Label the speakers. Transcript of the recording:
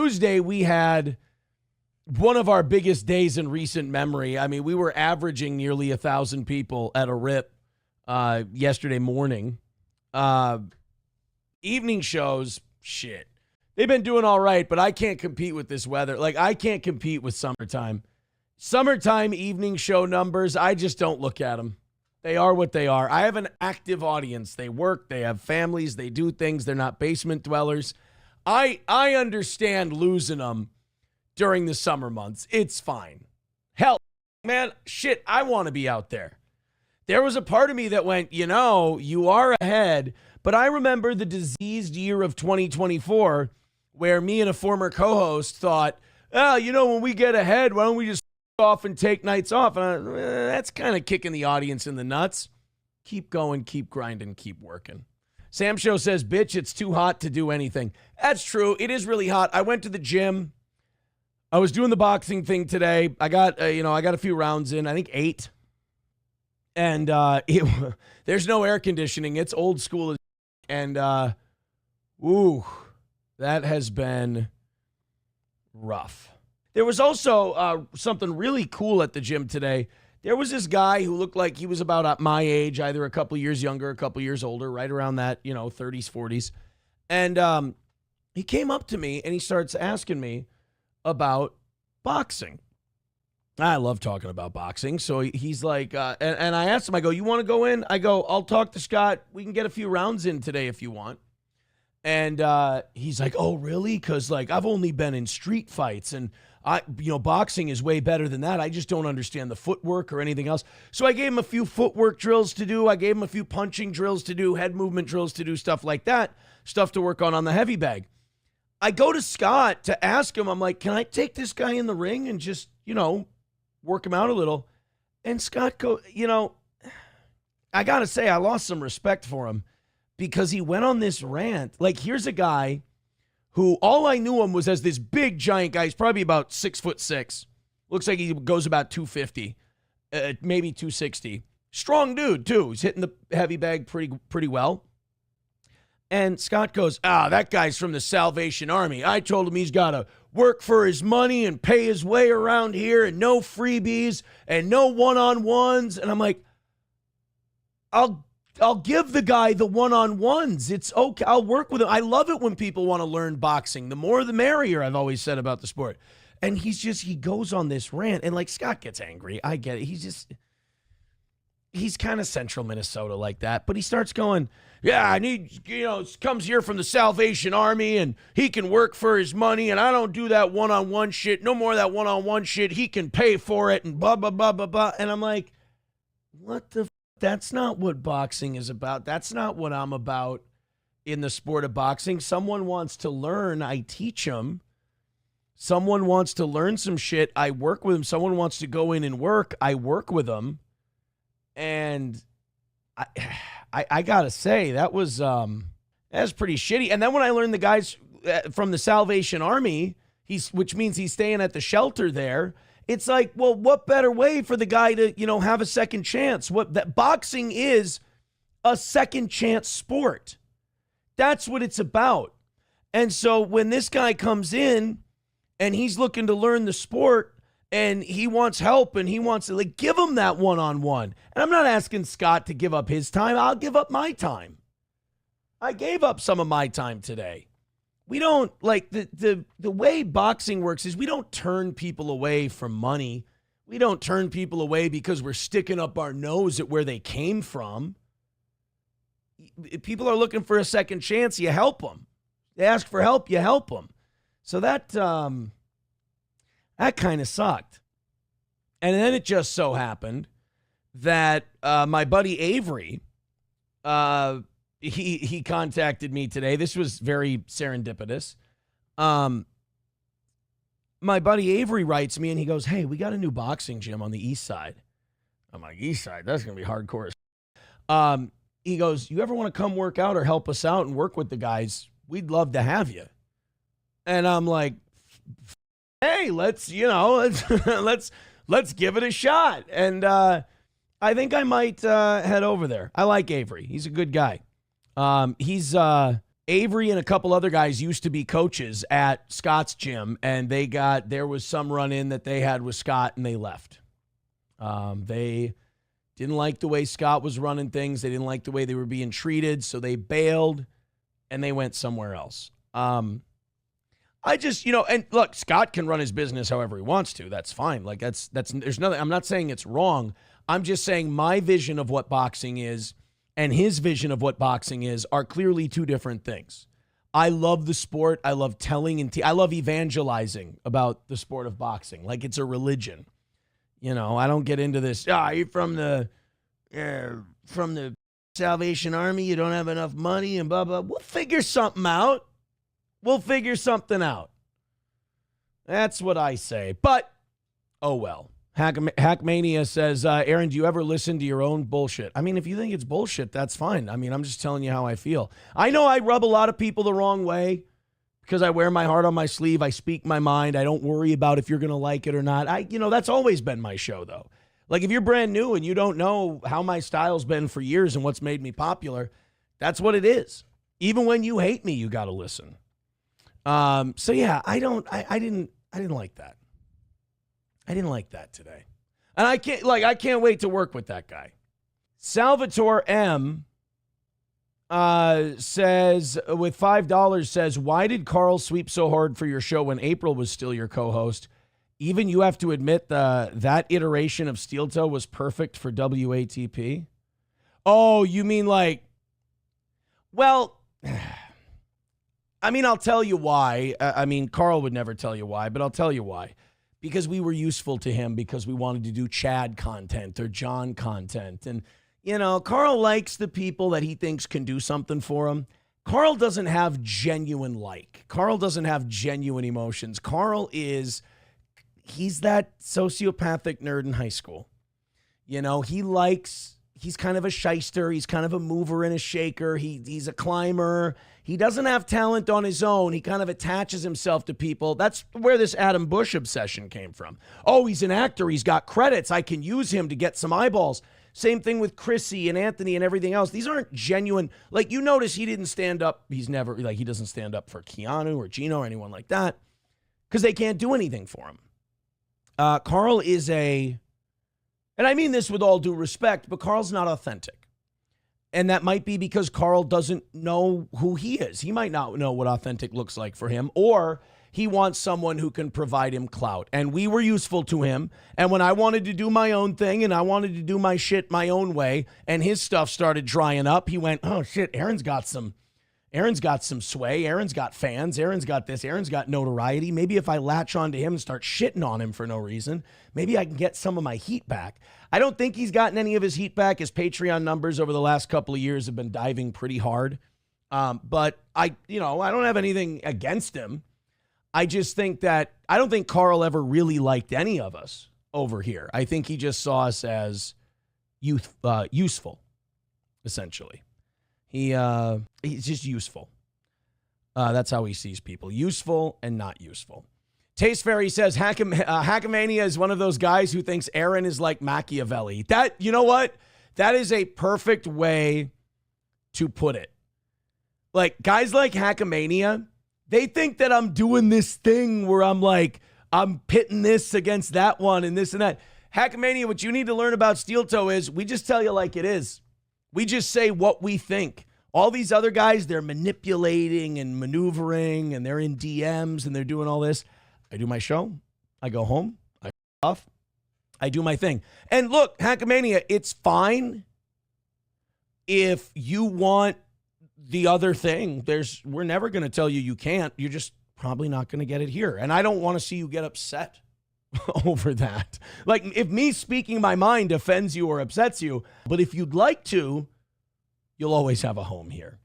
Speaker 1: Tuesday, we had one of our biggest days in recent memory. I mean, we were averaging nearly 1,000 people at a rip yesterday morning. Evening shows, shit. They've been doing all right, but I can't compete with this weather. Like, I can't compete with summertime. Summertime evening show numbers, I just don't look at them. They are what they are. I have an active audience. They work, they have families, they do things. They're not basement dwellers. I understand losing them during the summer months. It's fine. Hell, man, shit, I want to be out there. There was a part of me that went, you are ahead, but I remember the diseased year of 2024 where me and a former co-host thought, when we get ahead, why don't we just off and take nights off? And that's kind of kicking the audience in the nuts. Keep going, keep grinding, keep working. Sam Show says, bitch, it's too hot to do anything. That's true. It is really hot. I went to the gym. I was doing the boxing thing today. I got a few rounds in, I think 8. And there's no air conditioning. It's old school. And, that has been rough. There was also something really cool at the gym today. There was this guy who looked like he was about my age, either a couple years younger, a couple years older, right around that, 30s, 40s. And he came up to me and he starts asking me about boxing. I love talking about boxing. So he's like, and I asked him, I go, you want to go in? I go, I'll talk to Scott. We can get a few rounds in today if you want. And he's like, oh, really? Because, I've only been in street fights, and boxing is way better than that. I just don't understand the footwork or anything else. So I gave him a few footwork drills to do. I gave him a few punching drills to do, head movement drills to do, stuff like that, stuff to work on the heavy bag. I go to Scott to ask him, I'm like, can I take this guy in the ring and just, work him out a little? And Scott goes, I got to say, I lost some respect for him because he went on this rant. Here's a guy who all I knew him was as this big giant guy. He's probably about 6'6". Looks like he goes about 250, maybe 260. Strong dude too. He's hitting the heavy bag pretty well. And Scott goes, that guy's from the Salvation Army. I told him he's got to work for his money and pay his way around here and no freebies and no one-on-ones. And I'm like, I'll give the guy the one-on-ones. It's okay. I'll work with him. I love it when people want to learn boxing. The more the merrier, I've always said about the sport. And he goes on this rant, and Scott gets angry. I get it. He's kind of central Minnesota like that, but he starts going, I need, comes here from the Salvation Army and he can work for his money and I don't do that one-on-one shit. No more of that one-on-one shit. He can pay for it and blah, blah, blah, blah, blah. And I'm like, what the That's not what boxing is about. That's not what I'm about in the sport of boxing. Someone wants to learn, I teach them. Someone wants to learn some shit, I work with them. Someone wants to go in and work, I work with them. And I gotta say, that was pretty shitty. And then when I learned the guys from the Salvation Army, which means he's staying at the shelter there, it's like, well, what better way for the guy to, have a second chance? That boxing is a second chance sport. That's what it's about. And so when this guy comes in and he's looking to learn the sport and he wants help and he wants to give him that one-on-one. And I'm not asking Scott to give up his time. I'll give up my time. I gave up some of my time today. We don't, the way boxing works is we don't turn people away from money. We don't turn people away because we're sticking up our nose at where they came from. If people are looking for a second chance, you help them. They ask for help, you help them. So that kind of sucked. And then it just so happened that my buddy Avery, he contacted me today. This was very serendipitous. My buddy Avery writes me and he goes, hey, we got a new boxing gym on the east side. I'm like, east side? That's going to be hardcore. He goes, you ever want to come work out or help us out and work with the guys? We'd love to have you. And I'm like, hey, let's give it a shot. And I think I might head over there. I like Avery. He's a good guy. He's Avery and a couple other guys used to be coaches at Scott's gym, and there was some run-in that they had with Scott, and they left. They didn't like the way Scott was running things. They didn't like the way they were being treated, so they bailed, and they went somewhere else. I just, and look, Scott can run his business however he wants to. That's fine. Like, there's nothing, I'm not saying it's wrong. I'm just saying my vision of what boxing is and his vision of what boxing is are clearly two different things. I love the sport. I love telling and I love evangelizing about the sport of boxing. Like it's a religion. I don't get into this. You're from the Salvation Army. You don't have enough money and blah, blah. We'll figure something out. That's what I say. But, oh well. Hackmania says, Aaron, do you ever listen to your own bullshit? I mean, if you think it's bullshit, that's fine. I mean, I'm just telling you how I feel. I know I rub a lot of people the wrong way because I wear my heart on my sleeve. I speak my mind. I don't worry about if you're going to like it or not. That's always been my show, though. Like, if you're brand new and you don't know how my style's been for years and what's made me popular, that's what it is. Even when you hate me, you got to listen. So yeah, I didn't like that. I didn't like that today. And I can't wait to work with that guy. Salvatore M says, with $5, says, why did Karl sweep so hard for your show when April was still your co-host? Even you have to admit that iteration of Steel Toe was perfect for WATP. Oh, you mean like, well, I mean, I'll tell you why. Karl would never tell you why, but I'll tell you why. Because we were useful to him because we wanted to do Chad content or John content. And, Karl likes the people that he thinks can do something for him. Karl doesn't have genuine like. Karl doesn't have genuine emotions. He's that sociopathic nerd in high school. He's kind of a shyster. He's kind of a mover and a shaker. He's a climber. He doesn't have talent on his own. He kind of attaches himself to people. That's where this Adam Bush obsession came from. Oh, he's an actor. He's got credits. I can use him to get some eyeballs. Same thing with Chrissy and Anthony and everything else. These aren't genuine. Like, you notice he didn't stand up. He doesn't stand up for Keanu or Gino or anyone like that because they can't do anything for him. Karl is and I mean this with all due respect, but Karl's not authentic. And that might be because Karl doesn't know who he is. He might not know what authentic looks like for him, or he wants someone who can provide him clout. And we were useful to him. And when I wanted to do my own thing and I wanted to do my shit my own way and his stuff started drying up, he went, oh shit, Aaron's got some sway. Aaron's got fans. Aaron's got this. Aaron's got notoriety. Maybe if I latch onto him and start shitting on him for no reason, maybe I can get some of my heat back. I don't think he's gotten any of his heat back. His Patreon numbers over the last couple of years have been diving pretty hard. But I don't have anything against him. I just think that I don't think Karl ever really liked any of us over here. I think he just saw us as useful, essentially. He's just useful. That's how he sees people. Useful and not useful. Taste Fairy says, Hackamania is one of those guys who thinks Aaron is like Machiavelli. You know what? That is a perfect way to put it. Like, guys like Hackamania, they think that I'm doing this thing where I'm pitting this against that one and this and that. Hackamania, what you need to learn about Steel Toe is we just tell you like it is. We just say what we think. All these other guys, they're manipulating and maneuvering and they're in DMs and they're doing all this. I do my show. I go home. I off. I do my thing. And look, Hackamania, it's fine if you want the other thing. We're never going to tell you can't. You're just probably not going to get it here. And I don't want to see you get upset over that. Like, if me speaking my mind offends you or upsets you, but if you'd like to, you'll always have a home here.